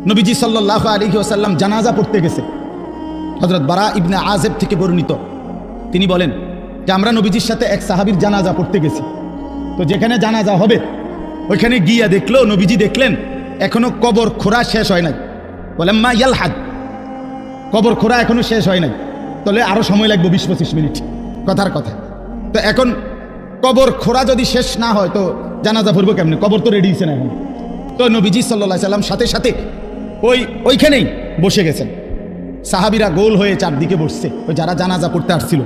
নবীজি সাল্লাল্লাহু আলাইহি ওয়াসাল্লাম জানাজা পড়তে গেছে। হযরত বারা ইবনে আযিব থেকে বর্ণিত, তিনি বলেন যে আমরা নবীজির সাথে এক সাহাবীর জানাজা পড়তে গেছি। তো যেখানে জানাজা হবে ওইখানে গিয়া দেখলো, নবীজি দেখলেন এখনো কবর খোঁড়া শেষ হয় নাই। বলেন মা ইয়ালহাদ, কবর খোঁড়া এখনো শেষ হয় নাই, তাহলে আরো সময় লাগবে 20-25 মিনিট, কথার কথা। তো এখন কবর খোঁড়া যদি শেষ না হয় তো জানাজা পড়বো কেমনে? কবর তো রেডি হয়েছে না এখন। তো নবীজি সাল্লাল্লাহু আলাইহি সাল্লাম সাথে সাথে ওইখানেই বসে গেছেন। সাহাবীরা গোল হয়ে চারদিকে বসছে, ওই যারা জানাজা পড়তে আসছিল।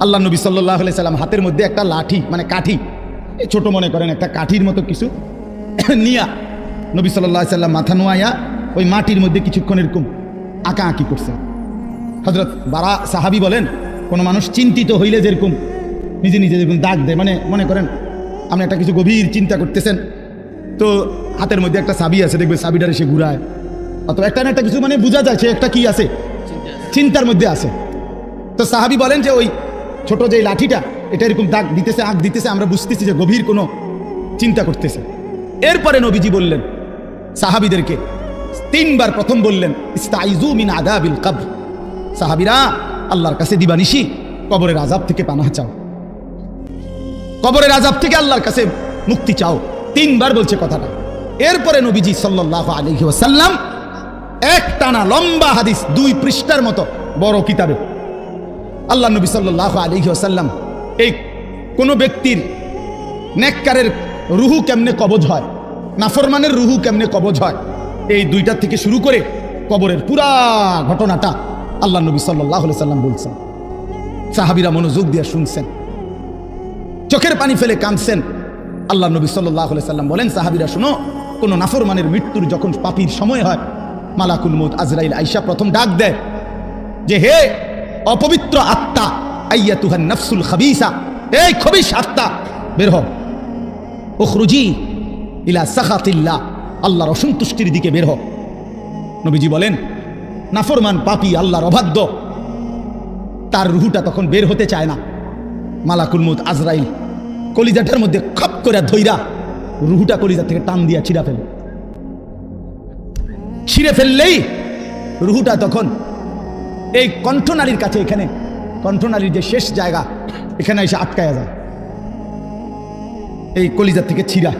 আল্লাহ নবী সাল্লাল্লাহু আলাইহি সাল্লাম হাতের মধ্যে একটা লাঠি, মানে কাঠি, ছোট মনে করেন একটা কাঠির মতো কিছু নিয়া নবী সাল্লাল্লাহু আলাইহি সাল্লাম মাথা নোয়াইয়া ওই মাটির মধ্যে কিছুক্ষণ এরকম আঁকাআঁকি করছে। হযরত বারা সাহাবী বলেন, কোনো মানুষ চিন্তিত হইলে যেরকম নিজে নিজে যেরকম দাগ দেয়, মানে মনে করেন আপনি একটা কিছু গভীর চিন্তা করতেছেন, তো হাতের মধ্যে একটা চাবি আছে, দেখবে চাবিটারে সে ঘুরায়, অথবা একটা না একটা কিছু, মানে বোঝা যায় সে একটা কি আছে, চিন্তার মধ্যে আছে। তো সাহাবী বলেন যে ওই ছোট যে লাঠিটা, এটা এরকম দাগ দিতেছে, আঁক দিতেছে, আমরা বুঝতেছি যে গভীর কোনো চিন্তা করতেছে। এরপরে নবীজি বললেন সাহাবীদেরকে 3 বার, প্রথম বললেন ইস্তাইযু মিন আযাবিল কবর, সাহাবীরা আল্লাহর কাছে দিবানিশি কবরের আযাব থেকে পানাহ চাও, কবরের আযাব থেকে আল্লাহর কাছে মুক্তি চাও। 3 বার বলছে কথাটা। এরপরে নবীজি সাল্লাল্লাহু আলাইহি ওয়াসাল্লাম এক টানা লম্বা হাদিস, 2 পৃষ্ঠার মতো বড় কিতাবে আল্লাহ নবী সাল্লাল্লাহু আলাইহি ওয়াসাল্লাম এই কোন ব্যক্তির নেককারের রুহু কেমনে কবজ হয়, নাফরমানের রুহু কেমনে কবজ হয়, এই 2টা থেকে শুরু করে কবরের পুরা ঘটনাটা আল্লাহ নবী সাল্লাল্লাহু আলাইহি ওয়াসাল্লাম বলছেন। সাহাবীরা মনোযোগ দিয়ে শুনছেন, চোখের পানি ফেলে কাঁদছেন। আল্লাহ নবী সাল্লাল্লাহু আলাইহি ওয়াসাল্লাম বলেন, সাহাবীরা শুনো, কোন নাফরমানের মৃত্যুর যখন পাপীর সময় হয়, মালাকুল মউত আজরাইল আয়েশা প্রথম ডাক দেয় যে হে অপবিত্র আত্মা, আইয়াতুহান নাফসুল খাবিসা, এই খবিশ আত্মা বের হও, উখরুজি ইলা সাখাতিল্লাহ, আল্লাহর অসন্তুষ্টির দিকে বের হও। নবীজি বলেন নাফরমান পাপী আল্লাহর অবাধ্য, তার রুহুটা তখন বের হতে চায় না। মালাকুল মউত আজরাইল কলিজাটার মধ্যে খপ করে ধইরা রুহুটা কলিজা থেকে টান দিয়া ছিঁড়ে ফেললেই রুহুটা তখন এই কণ্ঠনালীর কাছে, এখানে কণ্ঠনালীর যে শেষ জায়গা, এখানে এসে আটকায়া যায়। এই কলিজা থেকে ছিঁড়া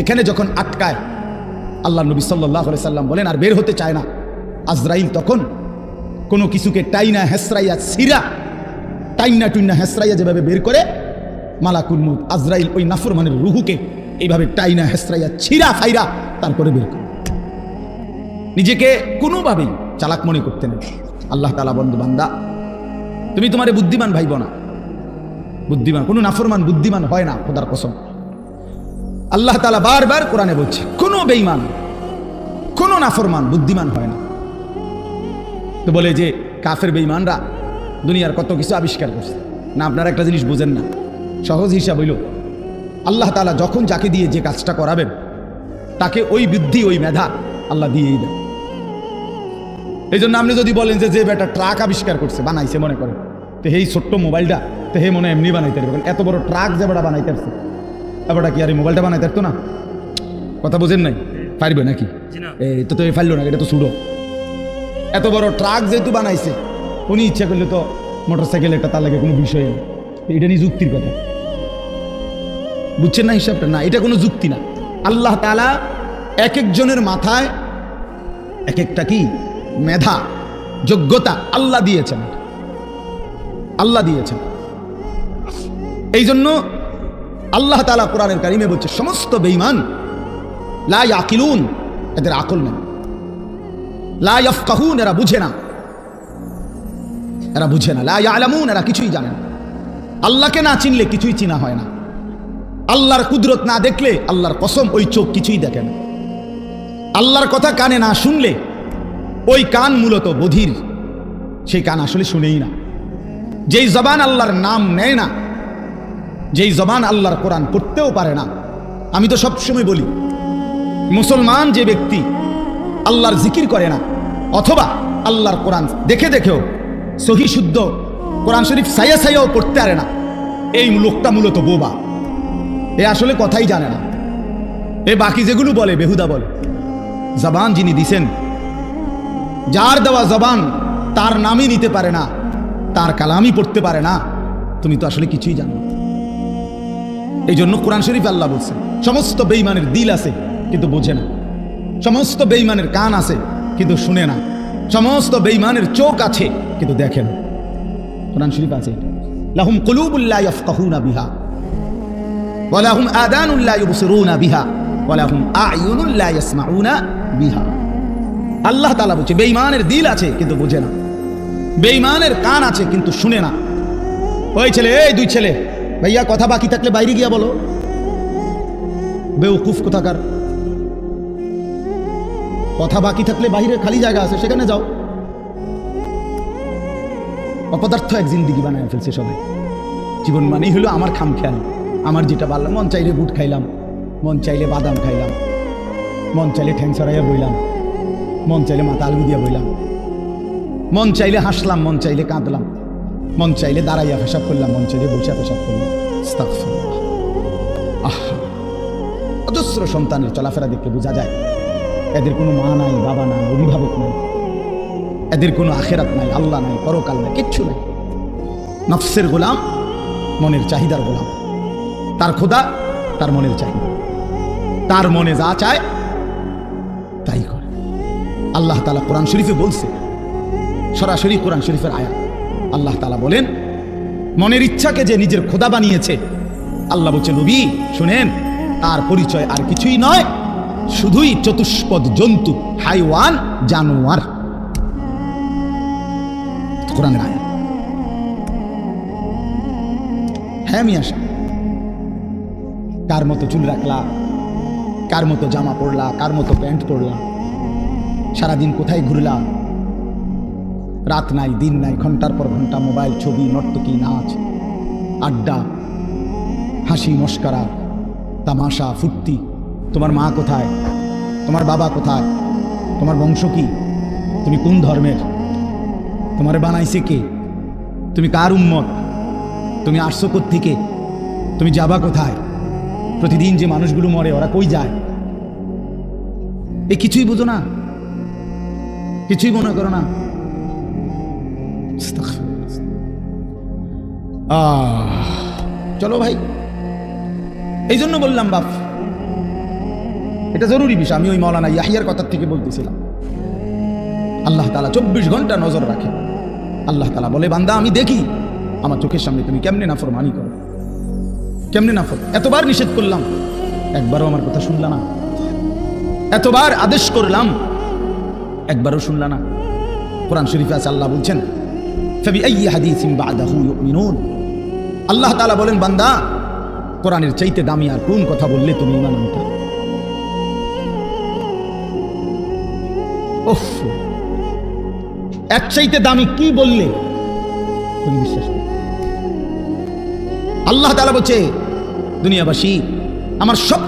এখানে যখন আটকায়, আল্লাহ নবী সাল্লাল্লাহু আলাইহি সাল্লাম বলেন আর বের হতে চায় না। আজরাইল তখন কোনো কিছুকে টাইনা হেসরাইয়া ছিঁড়া, টাইনা টুইনা হেসরাইয়া যেভাবে বের করে, মালাকুল মউত আজরাইল ওই নাফরমানের রুহুকে এইভাবে টাইনা হেসরাইয়া ছিঁড়া ফাইরা তারপরে বের করে। নিজেকে কোনোভাবেই চালাক মনে করতে নেই। আল্লাহ তাআলা বন্ধু বান্দা, তুমি তোমারে বুদ্ধিমান ভাইব না, বুদ্ধিমান কোনো নাফরমান বুদ্ধিমান হয় না, খোদার কসম। আল্লাহ তাআলা বারবার কোরআনে বলছে, কোনো বেঈমান, কোনো নাফরমান বুদ্ধিমান হয় না। তো বলে যে কাফের বেঈমানরা দুনিয়ার কত কিছু আবিষ্কার করছে না। আপনারা একটা জিনিস বুঝেন না, সহজ হিসাব হইল আল্লাহ তাআলা যখন যাকে দিয়ে যে কাজটা করাবেন তাকে ওই বুদ্ধি, ওই মেধা আল্লাহ দিয়েই দেন। এই জন্য আপনি যদি বলেন যে বেটা ট্রাক আবিষ্কার করছে, বানাইছে, মনে করেন, তো এই ছোট্ট মোবাইলটা তো হে মনে এমনি বানাইতে পারবেন, এত বড় ট্রাক যে বেটা বানাইতে পারছে, এবারটা কি আর এই মোবাইলটা বানাইতে পারতো না? কথা বোঝেন নাই? পারবে নাকি? এই তো ফাইল না, এটা তো ছুড়ো। এত বড় ট্রাক যেহেতু বানাইছে, উনি ইচ্ছা করলে তো মোটরসাইকেল একটা, তার লাগে কোনো বিষয় নেই। এটা নিয়ে যুক্তির কথা, বুঝছেন না হিসাবটা? না, এটা কোনো যুক্তি না। আল্লাহ তাআলা এক একজনের মাথায় এক একটা কি মেধা, যোগ্যতা আল্লাহ দিয়েছেন, আল্লাহ দিয়েছেন। এই জন্য আল্লাহ তাআলা কোরআনের কারিমে বলছে সমস্ত বেঈমান লা ইয়াকিলুন, এদের আকল নেই, লা ইয়াফকাহুন, এরা বুঝে না, এরা বুঝে না, লা ইয়ালামুন, এরা কিছুই জানে না। আল্লাহকে না চিনলে কিছুই চিনা হয় না। আল্লাহর কুদরত না দেখলে, আল্লাহর কসম, ওই চোখ কিছুই দেখে না। আল্লাহর কথা কানে না শুনলে, ওই কান মূলত বধির, সেই কান আসলে শুনেই না। যেই জবান আল্লাহর নাম নেয় না, যেই জবান আল্লাহর কোরআন পড়তেও পারে না। আমি তো সবসময় বলি, মুসলমান যে ব্যক্তি আল্লাহর জিকির করে না, অথবা আল্লাহর কোরআন দেখে দেখেও সহি শুদ্ধ কোরআন শরীফ সাইয়া সাইয়াও পড়তে পারে না, এই লোকটা মূলত বোবা। এ আসলে কথাই জানে না। এ বাকি যেগুলো বলে বেহুদা বলে। জবান যিনি দিছেন, যার দেওয়া জবান তার নামই নিতে পারে না, তার কালামই পড়তে পারে না, তুমি তো আসলে কিছুই জানো না। এই জন্য কোরআন শরীফ আল্লাহ বলছেন সমস্ত বেঈমানের দিল আছে কিন্তু বোঝে না, সমস্ত বেঈমানের কান আছে কিন্তু শুনে না, সমস্ত বেঈমানের চোখ আছে কিন্তু দেখে না। কোরআন শরীফ আছে, লাহুম কুলুবুল লা ইয়াফকাহুনা বিহা ওয়া লাহুম আযানুন লা ইবসিরুনা বিহা ওয়া লাহুম আ'য়ুনুন লা ইয়াসমাউনা বিহা। আল্লাহ তাআলা বলছে বেঈমানের দিল আছে কিন্তু বোঝে না, বেঈমানের কান আছে কিন্তু শুনে না। ওই ছেলে, এই দুই ছেলে, ভাইয়া কথা বাকি থাকলে বাইরে গিয়া বলো। বেওকুফ কোথাকার, কথা বাকি থাকলে বাইরে খালি জায়গা আছে সেখানে যাও। অপদার্থ এক জিন্দিগি বানায় ফেলছে সবাই। জীবন মানেই হলো আমার খামখেয়াল, আমার যেটা বললাম, মন চাইলে বুট খাইলাম, মন চাইলে বাদাম খাইলাম, মন চাইলে ঠ্যাং ছড়াইয়া বইলাম, মন চাইলে মাথা আলু দিয়া বইলাম, মন চাইলে হাসলাম, মন চাইলে কাঁদলাম, মন চাইলে দাঁড়াইয়া পেশাব করলাম, মন চাইলে বসে পেশাব করলাম। আস্তাগফিরুল্লাহ। অজস্র সন্তানের চলাফেরা দেখলে বোঝা যায় এদের কোনো মা নাই, বাবা নাই, অভিভাবক নাই, এদের কোনো আখেরাত নাই, আল্লাহ নাই, পরকাল নাই, কিচ্ছু নাই। নফসের গোলাম, মনের চাহিদার গোলাম। তার খোদা তার মনের চাহিদা, তার মনে যা চায় তাই করে। আল্লাহ তাআলা কোরআন শরীফে বলছে, সরাসরি কোরআন শরীফের আয়াত, আল্লাহ তাআলা বলেন মনের ইচ্ছাকে যে নিজের খোদা বানিয়েছে, আল্লাহ বলছে নবী শুনেন, তার পরিচয় আর কিছুই নয়, শুধুই চতুষ্পদ জন্তু, হাইওয়ান, জানোয়ার। কোরআনের আয়াত। হ্যাঁ মিয়া, কার মতো চুল রাখলা, কার মতো জামা পরলা, কার মতো প্যান্ট পরলা, সারাদিন কোথায় ঘুরলা, রাত নাই দিন নাই, ঘন্টার পর ঘন্টা মোবাইল, ছবি, নর্তকী, নাচ, আড্ডা, হাসি মস্করা, তামাশা, ফুর্তি। তোমার মা কোথায়, তোমার বাবা কোথায়, তোমার বংশ কি, তুমি কোন ধর্মের, তোমার বানাইছে কে, তুমি কার উম্মত, তুমি আসছো কোত্থেকে, তুমি যাবা কোথায়, প্রতিদিন যে মানুষগুলো মরে ওরা কই যায়, এই কিছুই বুঝো না, কিছুই মনে করো না। চলো ভাই, এই জন্য বললাম বাপ, এটা জরুরি বিষয়। আমি ওই মাওলানা ইয়াহিয়ার কথা থেকে বলতেছিলাম। আল্লাহ তাআলা 24 ঘন্টা নজর রাখে। আল্লাহ তাআলা বলে বান্দা আমি দেখি আমার চোখের সামনে তুমি কেমনে নাফরমানি করো, কেমনে নাফর। এতবার নিষেধ করলাম, একবারও আমার কথা শুনলা না। এতবার আদেশ করলাম, একবারও শুনলা না। কোরআন শরীফে আছে, আল্লাহ বলছেন ফাবিআইয়ি হাদিসিন বা'দাহু ইউমিনুন। আল্লাহ তাআলা বলেন বান্দা কোরআনের চাইতে দামি আর কোন কথা বললে তুমি ঈমান আনতে। ওফ, এর চাইতে দামি কি বললে তুমি বিশ্বাস করো? আল্লাহ তাআলা বলছে দুনিয়াবাসী আমার সব